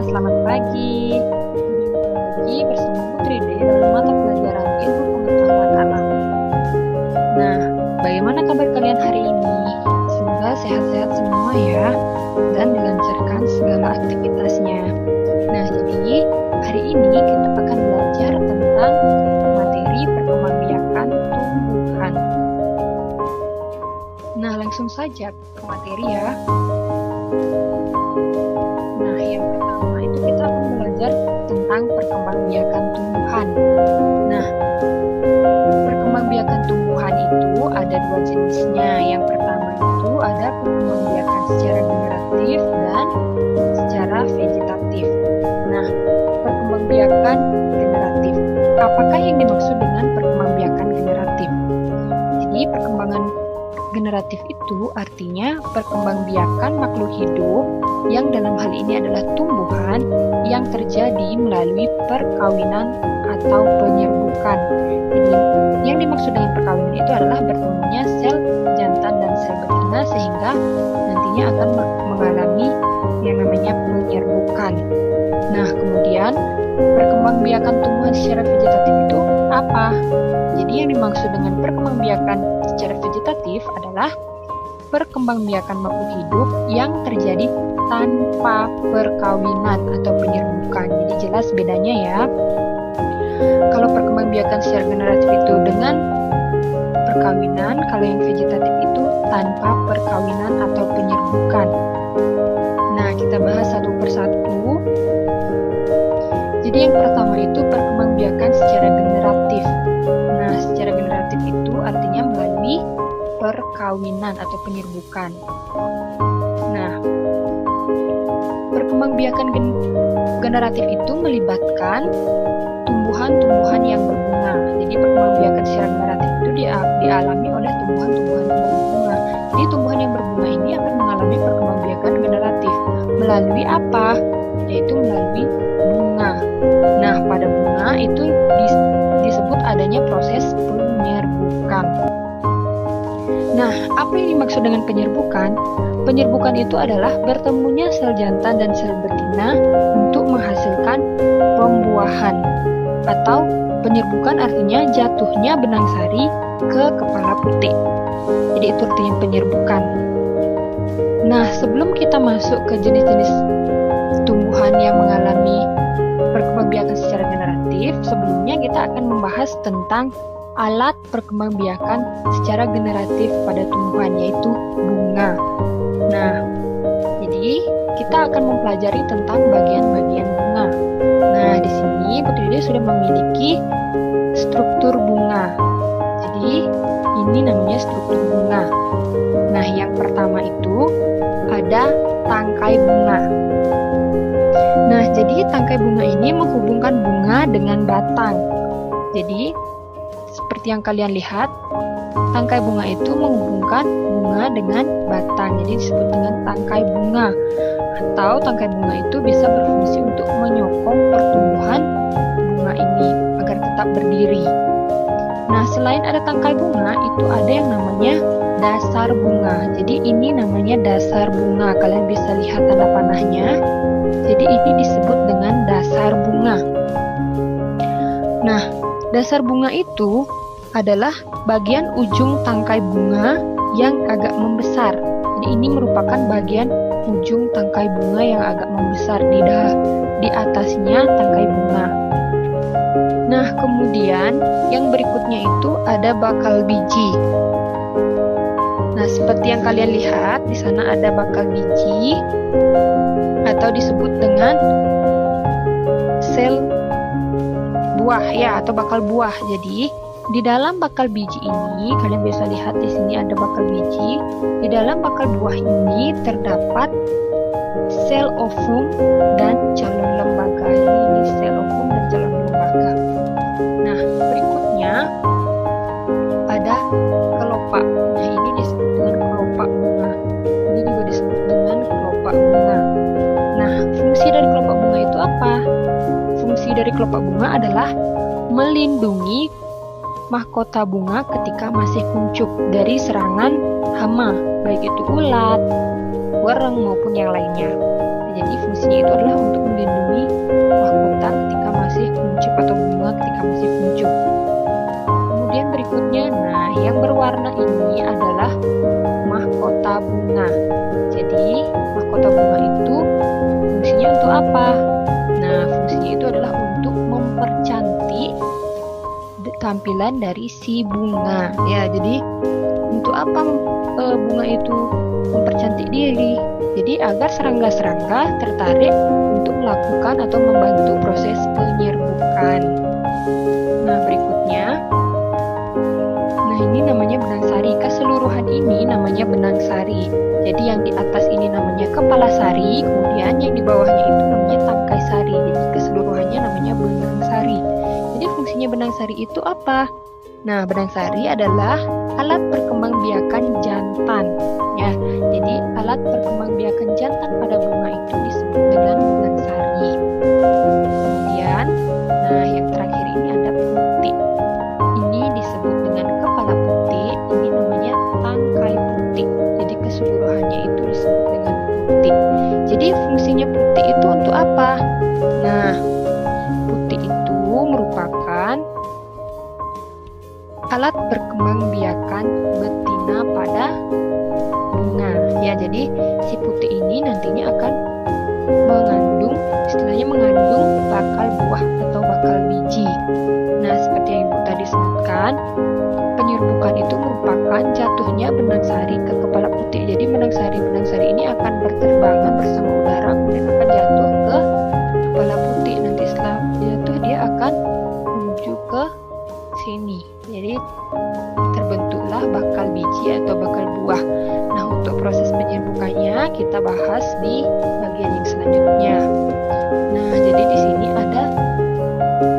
selamat pagi. Berjumpa lagi bersama Putri D dalam mata pelajaran Ilmu Pengetahuan Alam. Nah, bagaimana kabar kalian hari ini? Semoga sehat-sehat semua ya, dan dilancarkan segala aktivitasnya. Nah, jadi hari ini kita akan belajar tentang materi perkembangbiakan tumbuhan. Nah, langsung saja ke materi ya. Nah, yang pertama itu kita akan belajar tentang perkembangbiakan tumbuhan. Nah, perkembangbiakan tumbuhan itu ada dua jenisnya. Yang pertama itu ada perkembangbiakan secara generatif dan secara vegetatif. Nah, perkembangbiakan generatif. Apakah yang dimaksud dengan perkembangbiakan generatif? Jadi, perkembangan generatif itu artinya perkembangbiakan makhluk hidup yang dalam hal ini adalah tumbuhan yang terjadi melalui perkawinan atau penyerbukan. Jadi, yang dimaksud dengan perkawinan itu adalah bertemunya sel jantan dan sel betina sehingga nantinya akan mengalami yang namanya penyerbukan. Nah, kemudian perkembangbiakan tumbuhan secara vegetatif itu apa? Jadi yang dimaksud dengan perkembangbiakan secara vegetatif adalah perkembangbiakan makhluk hidup yang terjadi tanpa perkawinan atau penyerbukan. Jadi jelas bedanya ya. Kalau perkembangbiakan secara generatif itu dengan perkawinan, kalau yang vegetatif itu tanpa perkawinan atau penyerbukan. Nah, kita bahas satu persatu. Jadi yang pertama itu perkembangbiakan secara generatif. Nah, secara generatif itu artinya melalui perkawinan atau penyerbukan. Nah, perkembangbiakan generatif itu melibatkan tumbuhan-tumbuhan yang berbunga. Jadi perkembangbiakan secara generatif itu dialami oleh tumbuhan-tumbuhan yang berbunga. Jadi tumbuhan yang berbunga ini akan mengalami perkembangbiakan generatif. Melalui apa? Yaitu melalui bunga. Nah, pada bunga itu disebut adanya proses penyerbukan. Nah, apa yang dimaksud dengan penyerbukan? Penyerbukan itu adalah bertemunya sel jantan dan sel betina untuk menghasilkan pembuahan. Atau penyerbukan artinya jatuhnya benang sari ke kepala putik. Jadi itu artinya penyerbukan. Nah, sebelum kita masuk ke jenis-jenis tumbuhan yang mengalami perkembangbiakan secara generatif, sebelumnya kita akan membahas tentang alat perkembangbiakan secara generatif pada tumbuhan, yaitu bunga. Nah, jadi kita akan mempelajari tentang bagian-bagian bunga. Nah, di sini Putri Dede sudah memiliki struktur bunga. Jadi, ini namanya struktur bunga. Nah, yang pertama itu ada tangkai bunga. Nah, jadi tangkai bunga ini menghubungkan bunga dengan batang. Jadi, seperti yang kalian lihat, tangkai bunga itu menghubungkan bunga dengan batang. Jadi disebut dengan tangkai bunga. Atau tangkai bunga itu bisa berfungsi untuk menyokong pertumbuhan bunga ini agar tetap berdiri. Nah, selain ada tangkai bunga, itu ada yang namanya dasar bunga. Jadi ini namanya dasar bunga. Kalian bisa lihat tanda panahnya. Jadi ini disebut dengan dasar bunga. Nah, dasar bunga itu adalah bagian ujung tangkai bunga yang agak membesar. Jadi ini merupakan bagian ujung tangkai bunga yang agak membesar di atasnya tangkai bunga. Nah, kemudian yang berikutnya itu ada bakal biji. Nah, seperti yang kalian lihat di sana ada bakal biji atau disebut dengan sel buah ya, atau bakal buah. Jadi di dalam bakal biji ini kalian bisa lihat di sini ada bakal biji. Di dalam bakal buah ini terdapat sel ovum dan calon lembaga. Ini sel ovum dan calon lembaga. Nah, berikutnya ada kelopak. Nah, ini disebut dengan kelopak bunga. Ini juga disebut dengan kelopak bunga. Nah, fungsi dari kelopak bunga itu apa? Fungsi dari kelopak bunga adalah melindungi mahkota bunga ketika masih kuncup dari serangan hama, baik itu ulat, wereng maupun yang lainnya. jadi fungsinya itu adalah untuk melindungi mahkota ketika masih kuncup atau bunga ketika masih kuncup. Kemudian berikutnya, nah yang berwarna ini adalah mahkota bunga. Jadi mahkota bunga itu fungsinya untuk apa? Nah, fungsinya itu adalah untuk mempercantik tampilan dari si bunga. Ya, jadi untuk apa bunga itu mempercantik diri? Jadi agar serangga-serangga tertarik untuk melakukan atau membantu proses penyerbukan. Nah, berikutnya, nah ini namanya benang sari. Keseluruhan ini namanya benang sari. Jadi yang di atas ini namanya kepala sari, kemudian yang di bawahnya itu namanya tangkai sari. Jadi keseluruhannya namanya benang sari. Jadi fungsinya benang sari itu apa? Nah, benang sari adalah alat perkembangbiakan jantan. Ya, jadi alat perkembangbiakan jantan pada bunga itu disebut dengan benang sari. Kemudian, nah yang terakhir ini ada putik. Ini disebut dengan kepala putik. Ini namanya tangkai putik. Jadi keseluruhannya itu disebut dengan putik. Jadi fungsinya putik itu untuk apa? Nah, putik itu merupakan alat perkembangbiakan betina pada bunga. Ya, jadi si putik ini nantinya akan mengandung, istilahnya mengandung bakal buah atau bakal biji. Nah, seperti yang Ibu tadi sebutkan, penyerbukan itu merupakan jatuhnya benang sari ke kepala putik. Jadi benang sari ini akan berterbangan bersama udara, kemudian akan jatuh ke kepala putik. Nanti setelah jatuh dia akan menuju ke sini. Jadi terbentuklah bakal biji atau bakal buah. Nah, untuk proses penyerbukannya kita bahas di bagian yang selanjutnya. Nah, jadi di sini ada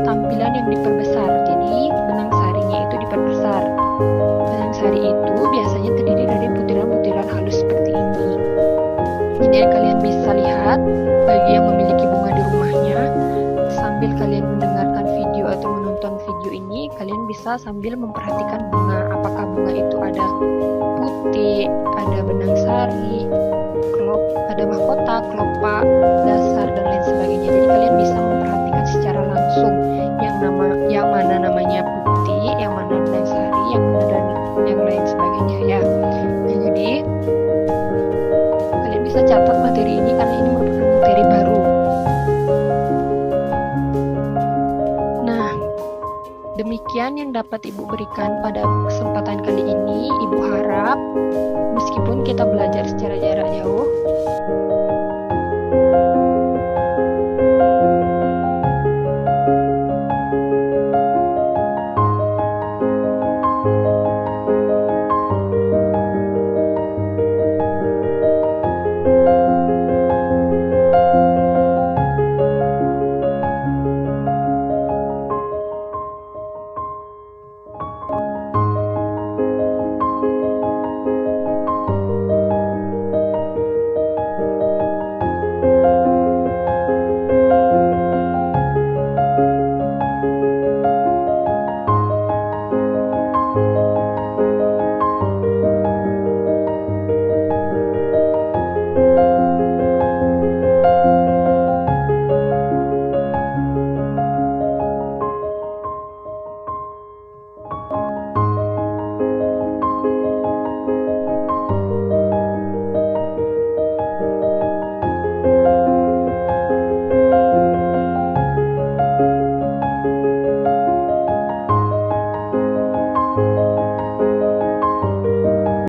tampilan yang diperbesar. Jadi benang sarinya itu diperbesar. Benang sari itu biasanya terdiri dari butiran-butiran halus seperti ini. Jadi kalian bisa lihat bagi yang memiliki bunga di rumahnya, sambil kalian mendengarkan video atau menonton video ini, kalian bisa sambil memperhatikan bunga. Apakah bunga itu ada putik, ada benang sari, ada mahkota, kelopak, dasar, dan lain sebagainya. Jadi kalian bisa memperhatikan secara langsung yang mana namanya putik, yang mana benang sari, yang mana dan yang lain sebagainya ya. Nah, jadi kalian bisa catat materi ini karena ini merupakan materi baru. Nah, demikian yang dapat Ibu berikan pada kesempatan kali ini. Ibu harap meskipun kita belajar secara jarak jauh,